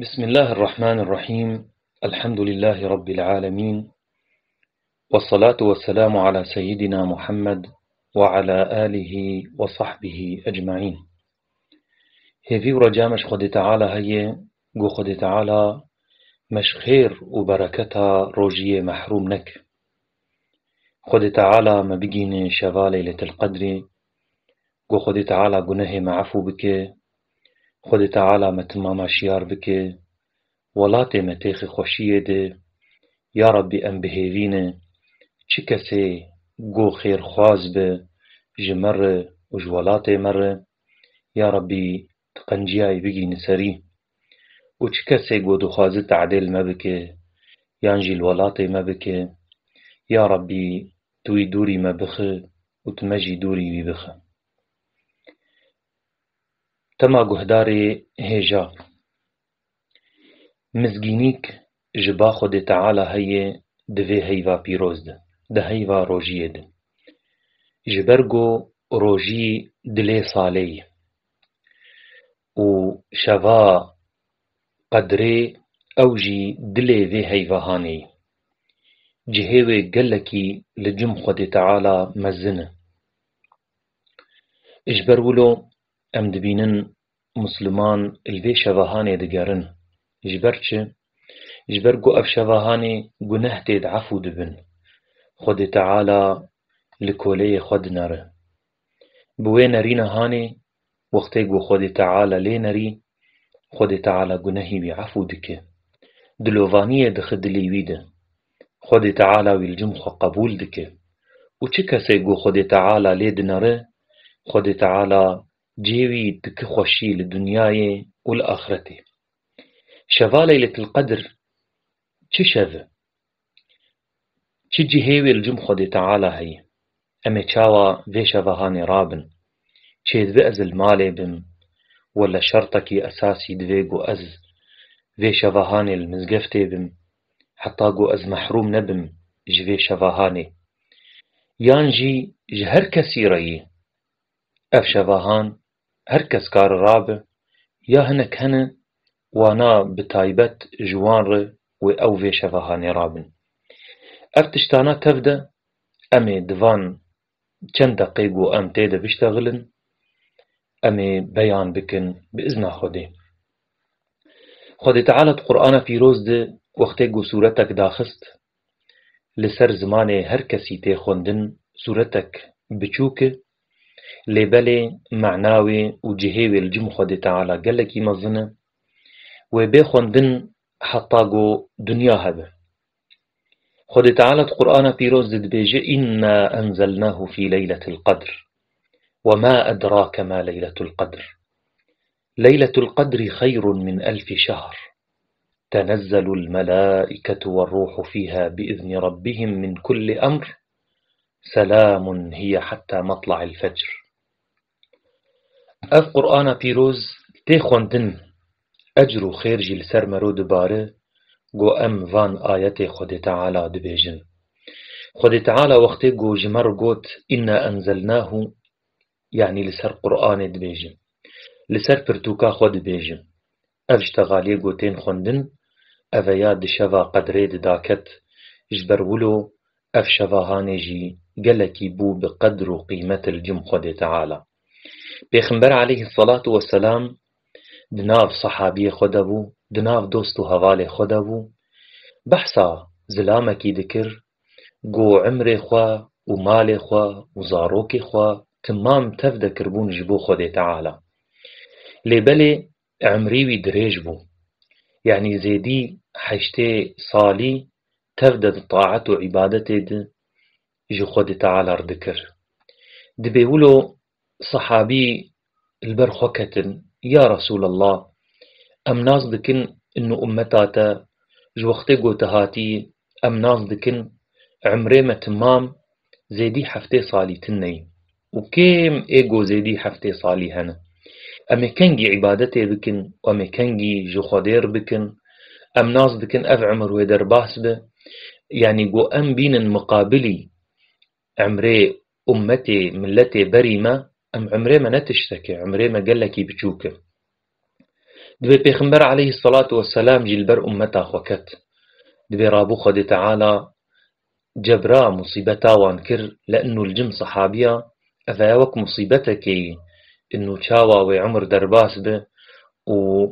بسم الله الرحمن الرحيم. الحمد لله رب العالمين، والصلاة والسلام على سيدنا محمد وعلى آله وصحبه أجمعين. هذي ورجامش خد تعالى هي جو خد تعالى مش خير وبركتها روجية محروم نك. خد تعالى ما بيجين شفا ليلة القدر، جو خد تعالى جنه معفو بك، خد تعالى ما تماما شيار بك، ولاتي متيخ خوشيه ده. يا ربي ام بهيفينه چه کسی گو خیر خواز به جمر و جوالات مر. یا ربی تقنجیای بگی نسری و چه کسی گو دخوازه تعدیل مبکه یانجی الولات مبکه. یا ربی توی دوری مبخه و تمجی دوری بی بخه. تما گهداری هیجا مزگینیک جبا خود تعالی هی دوی هیوا پیروز ده، ده هیوا روژیه ده. جبرگو روژی دلی صالی و شوا قدری اوجی دلی وی هیواهانی جهوی گلکی لجم خود تعالی مزنه. اجبرولو ام دبینن مسلمان الوی شواهانی دگرن. جبرچه جبرگو اف شواهانی گناه تید عفو دبن، خود تعالی لکوله خود نره. بوی نرین هانی وقتی گو خود تعالی لی نری، خود تعالی گناهی بی عفو دکه. دلووانی دخدلی ویده، خود تعالی وی الجم خو قبول دکه. و چه کسی گو خود تعالی لی دنره، خود تعالی جیوی دکه خوشی لدنیای و الآخرتی. شفا ليلة القدر چه شوه؟ چه جهوی الجم خود تعالی هی؟ امی چاوا وی شواهانی رابن، چه دوی از المالی بم ولا شرطکی اساسی دوی گو از وی شواهانی المزگفتی بم، حتی گو از محروم نبم جوی شواهانی. یانجی جهر کسی رایی اف شواهان هر کس کار رابه، یا هنک هنه وانا بتایبت جوان ره و او وی شواهانی رابن. اف تشتانا تفده امی دوان چند دقیقو ام تیده بشتغلن، امی بیان بکن بإذن خوده. خود تعالی قرآن پیروز ده وقتی گو صورتک داخست لسر زمان هر کسی تی خوندن صورتک بچوکه لبلی معناوی و جهوی الجم خود تعالی گلکی مظنه و بی خوندن حتی گو دنیا هبه. خود تعالی قرآن پیروز ده بیجه إنا أنزلناه في ليلة القدر وما أدراك ما ليلة القدر ليلة القدر خير من 1000 شهر تنزل الملائكة والروح فيها بإذن ربهم من كل أمر سلام هي حتى مطلع الفجر. اف قرآن پیروز تی خوندن اجر و خیر جل سر مرو دباره گو ام وان آیت خود تعالی دبیجن. خود تعالی وقتی گو جمر گوت إنا أنزلناه يعني لسر قرآن دبیجن، لسر پرتوکا خود دبیجن. اف اشتغالی گوتین خوندن اف یاد شوا قدره داکت جبرولو اف شواهانی جی گلکی بو بقدر و قیمت الجم خود تعالی. پیغمبر علیه الصلاة والسلام دناف صحابی خود بو، دناف دوست و هوال خود بو، بحثا زلامکی دکر گو عمر خوا و مال خوا و زاروک خوا تمام تفده کربون جبو خود تعالی. لبلی عمریوی دریج بو، يعني زيدي حشتي صالي تفدد طاعة وعبادة ده جو خود تعالى ردكر. دبيولو صحابي البرخوكتن يا رسول الله ام ناس دكن انو امتاتا جو وقتي قوتهاتي ام ناس دكن عمري ما تمام زيدي حفتي صالي تني وكيم ايقو زيدي حفتي صالي هنا امي كنجي عبادتي بكن وامي كنجي جو خدير بكن ام ناس دكن اف عمر ويدر باس به يعني جو ام بين مقابلي عمري امتي ملتي بريمة ام عمري ما نتشتكي عمري ما قالكي بجوكه. دبي پیغمبر عليه الصلاة والسلام جلبر أمتا خوكت دبي رابو خد تعالى جبرا مصيبتا وانكر لأنه الجم صحابيا أفا وك مصيبتك إنه تشاوى وعمر درباس به و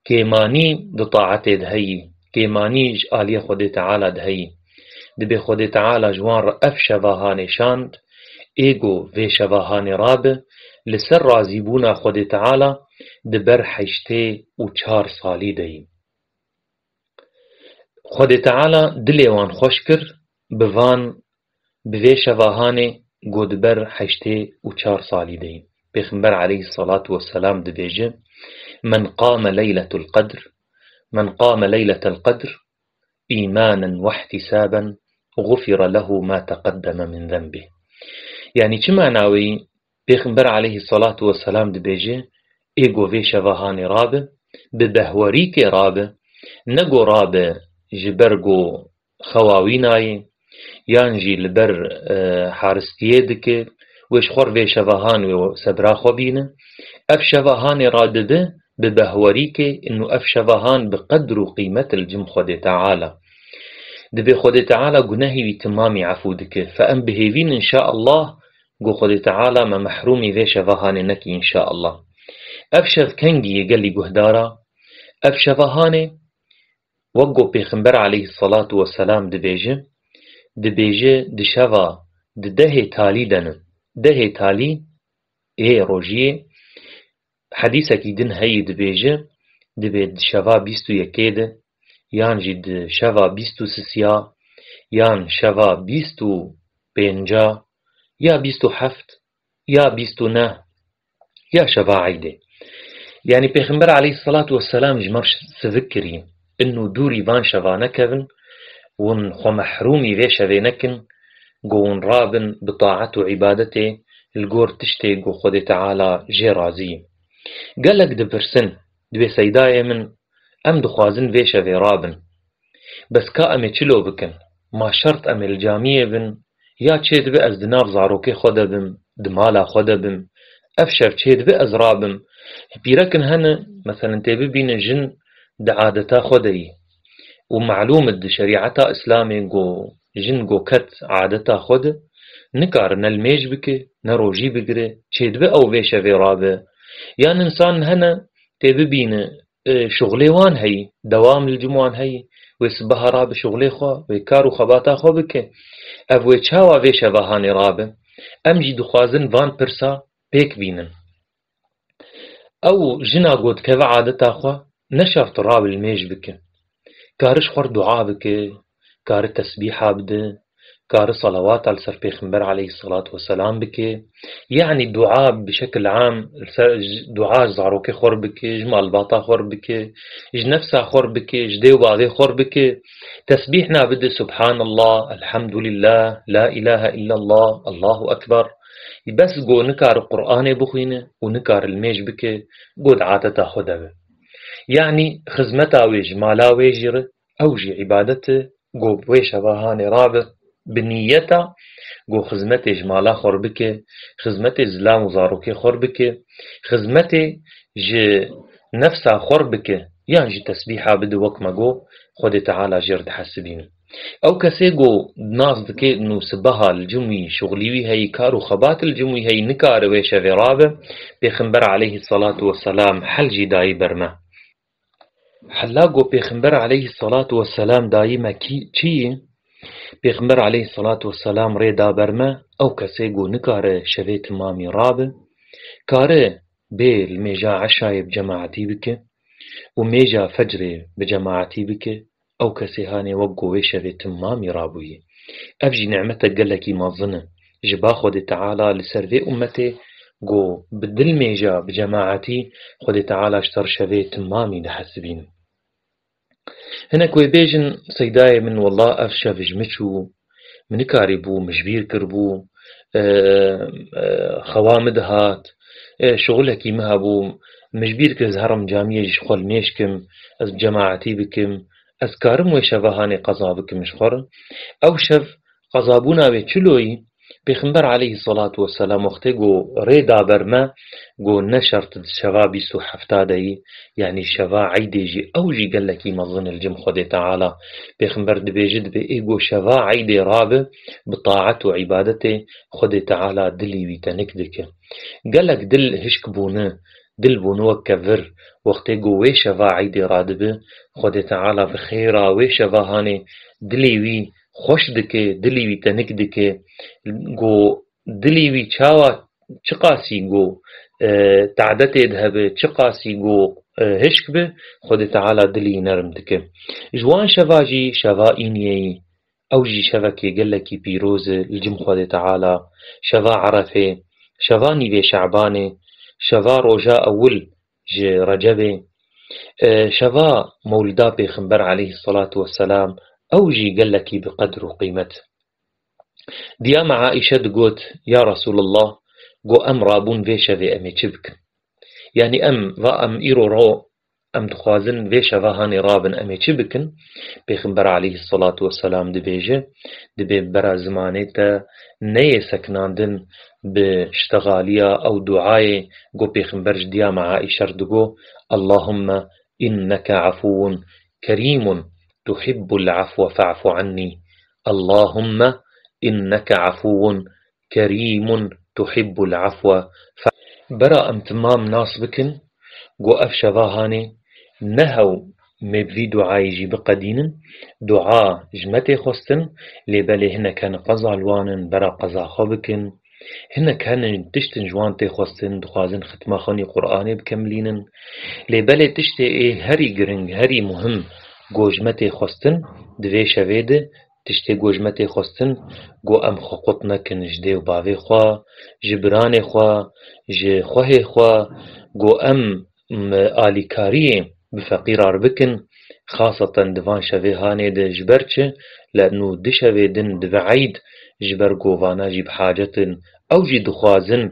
كيماني دطاعته دهي كيماني آلية خد تعالى دهي دبي خد تعالى جوان رأف شواهاني شاند ايگو في شواهاني رابه لسر رازيبونا خد تعالى دبر حيشتي و 4 صالي دهي خد تعالى دليوان خوشكر بوان بوي شواهاني گو دبر حيشتي و 4 صالي دهي پیغمبر عليه الصلاة والسلام دبيجه من قام ليلة القدر إيمانا واحتسابا غفر له ما تقدم من ذنبه. يعني چه معناوي پیغمبر عليه الصلاة والسلام دبيجه ايگو في شواهاني رابه ببهوريك رابه نگو رابه جبرگو خواويناي يانجي لبر حارستيه دكه وش خور في شواهان و سبرا خوبينه اف شواهان رادده ببهوريك انه اف شواهان بقدر قيمة الجم خود تعالى دبي خود تعالى قناهي بتمامي عفودك فأم بهيفين إن شاء الله قو خود تعالى ما محرومي في شواهان نكي إن شاء الله أفشف كنجي يقلي قهدارا أفشفهاني وقو بيخنبر عليه الصلاة والسلام دبيجي دشوا دده تالي دن ده تالي ايه روجيه حديثك دن هاي دبيجي دبي شوا بيستو يكيد يان جد شوا بيستو سسيا يان شوا بيستو بينجا يا بيستو حفت يا بيستو نه يا شوا عيده يعني پیغمبر عليه الصلاة والسلام جمرش سذكرين انه دوري بان شوا نكبن ون خو محرومي في شوا نكن قون رابن بطاعته عبادته الجور تشتي قو خد تعالى جي رازي قالك دبرسن دبي سيدايا من ام دخوازن في شوا رابن بس كا امي چلو بكن ما شرط امي الجامية بن يا تشيد بي از دناف زاروكي خودا بم دمالا خودا بم افشر تشيد بي از رابم بيركن هنا مثلا تبي بين جن دعادتا خدي ومعلومة د شريعتا اسلامي جو جن جو كت عادتا خد نكار نلميج بك نروجي بقري تشيد بي او بيشا في رابه يعني انسان هنا تبي بين شغلي وان هي دوام الجموان هي ويسبها راب شغلي خو ويكارو خباتا خو بك افوي تشاوا بيشا بهاني رابه امجي دخوازن وان برسا بيك بينن او جنا قد كذا عادتا خو نشرت راب الميج بك كارش خور دعاء بك كار تسبيحة بده كار صلوات على سر پیغمبر عليه الصلاة والسلام بك يعني الدعاء بشكل عام دعاء زاروك خور بك جمال باطا خور بك جنفسا خور بك جديو بعضي خور بك تسبيحنا بده سبحان الله الحمد لله لا إله إلا الله الله أكبر بس جو نكار القرآن بخوينه ونكار الميج بك قد عادتا خدبه يعني خزمتا ويج مالا ويجر أوجي عبادته جو بويش هباهاني رابط بنيتا جو خزمتي جمالا خربك خزمتي زلام وزاروكي خربك خزمتي جي نفسها خربك يعني جي تسبيحة بدو وكما جو خد تعالى جرد حسبين او کسی گو ناز دکه انو سبها الجموی شغلیوی هی کارو خبات الجموی هی نکار ویش ورابه پیغمبر علیه الصلاة والسلام حل جی دایی برمه حلا گو پیغمبر علیه الصلاة والسلام دایی ما چی پیغمبر علیه الصلاة والسلام ری دا برمه او کسی گو نکار شوی تمامی رابه کاره بی المیجا عشای بجماعتی بکه و میجا فجر بجماعتی بکه او کسی هاني وقو ويشوي تمامي رابوي افجي نعمتك قالكي مظنه جبا خود تعالى لسرفي امتي قو بدل ميجا بجماعتي خود تعالى اشتر شوي تمامي لحسبين هنا كوي بيجن سيداي من والله افشا فجمتشو من كاربو مجبير كربو خوامد هات شغلكي مهبو مجبير كزهرم جامية جخول ميشكم از جماعتي بكم أذكارم وشفهاني قضا بكمش خور أو شف قضابونا بچلوي پیغمبر علیه الصلاة والسلام وقتی گو ریدا برما گو نشرت شوا بیسو حفتادهی يعني شوا عيدي جي أو جي قال لك مظن الجم خد تعالى پیغمبر دبيجد بإيجو شوا عيدي رابه بطاعة وعبادته خد تعالى دلي ويتنكدك قال لك دل هشك بونه دل بونو كفر وقتی گو وی شوا عيدي رادبه خد تعالى بخيرا وی شوا هاني دلي وي خوش دکه دلی وی تنک دکه گو دلی وی چاوا چقاسی گو تعدت ذهب چقاسی گو هشك به خد تعالى دلي نرم دكه جوان شواجي شوا إنيي أو جي شوكي قلكي بيروز الجم خد تعالى شوا عرفه شوا نيفي شعبانه شوا روجا أول جي رجبه شوا مولدا بيخنبر عليه الصلاة والسلام أو جي قلكي بقدر وقيمته ديا مع عائشة قوت يا رسول الله قو أم رابون في شوي أمي تشبك يعني أم ضأم إيرو رو أم تخوازن في شواهاني رابن أمي تشبكن بيخنبر عليه الصلاة والسلام دبيجه دبي برا زمانيتا نيه سكناندن باشتغالية أو دعاية قو بيخنبرج ديا مع عائشة دقو اللهم إنك عفو كريم تحب العفو فاعف عني اللهم إنك عفو كريم تحب العفو برا ام تمام ناس بكن قو اف شواهاني نهو مبذي دعاء يجي بقدين دعاء جمتي خستن لبالي هنا كان قضاء الوانن برا قضاء خبكن هنا كان تشتن جوانتي خستن دخازن ختما خاني قرآني بكملينن لبالي تشتي ايه هري جرنج هري مهم قو جمتي خستن دوي شويده تشتي گوجمتي خستن گو ام خقطنا كن جدي وباوي خوا جبران خوا ج خوه خوا گو ام آليكاري بفقير بكن خاصة دفان شوي هاني ده جبرچه لأنه دشوي دن دفعيد جبر گو وانا جي بحاجتن أو جي دخوازن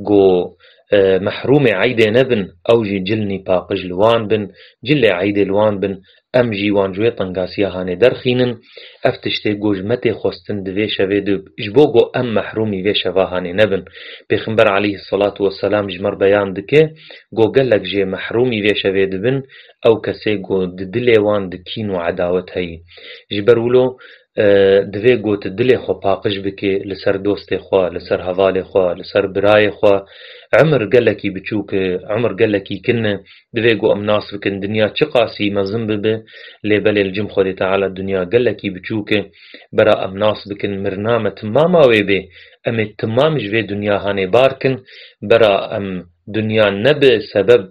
گو محروم عيد نبن أو جي جلني باقج لوان بن جل عيد لوان بن ام جي وان جوي طنقاسيا هاني درخينن افتشتي گوجمتي خستن دوي شوي دو جبوغو ام محرومي في شوا هاني نبن بيخنبر عليه الصلاة والسلام جمر بيان دكي گو قلق جي محرومي في شوي دبن او كسي گو ددلي وان دكين وعداوت هاي جبرولو دوی گوت دلی خو پاقش بکی لسر دوست خو لسر حوال خو لسر برای خو عمر قلکی بچوک عمر قلکی کنه دوی گو ام ناس بکن دنیا چه قاسی مزم ببه لبل الجم خود تعالی دنیا قلکی بچوک برا ام ناس بکن مرنامه تماما ویبه ام تمام جوی دنیا هانه بارکن برا ام دنیا نبه سبب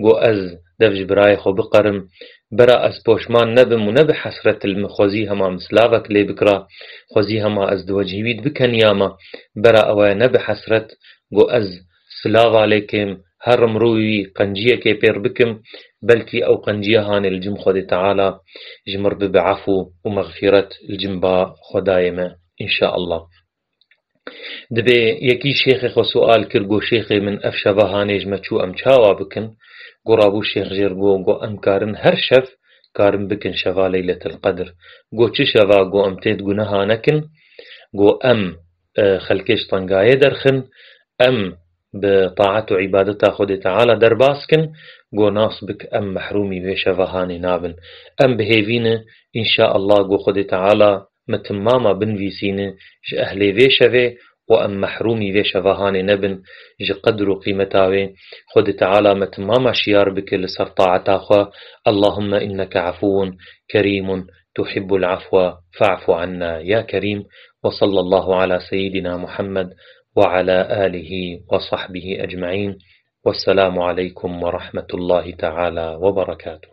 گو از دفج برای خو بقرم برا از پوشمان نبم و نب حسرت المخوزی هما مسلاوك لي بكرا خوزي هما از دوجهويد بكن ياما برا اوه نب حسرت گو از سلاو عليكم هر مروي قنجية كي بير بكم بلكي او قنجية هان الجم خود تعالى جمر بعفو ومغفرة الجنبا خدايما ان شاء الله دبي يكي شيخي خو سؤال كرگو شيخي من افشبه هاني جمچو ام چاوا بكن قرابو شيخ جربو قو ام كارن هر شف كارن بكن شفا ليلة القدر قو چه شفا قو ام تيد قنها نكن قو ام خلكش طنقاية درخن ام بطاعة عبادتا خود تعالى درباسكن قو ناس بك ام محرومي في شفاهاني نابن ام بهيفين ان شاء الله قو خود تعالى متماما بنفيسين اهلي في شفه وأم محرومي في شفاهاني نبن جي قدر وقيمتاوي خد تعالى متماما شيار بك لسر طاعتا اللهم إنك عفو كريم تحب العفو فاعف عنا يا كريم وصلى الله على سيدنا محمد وعلى آله وصحبه أجمعين والسلام عليكم ورحمة الله تعالى وبركاته.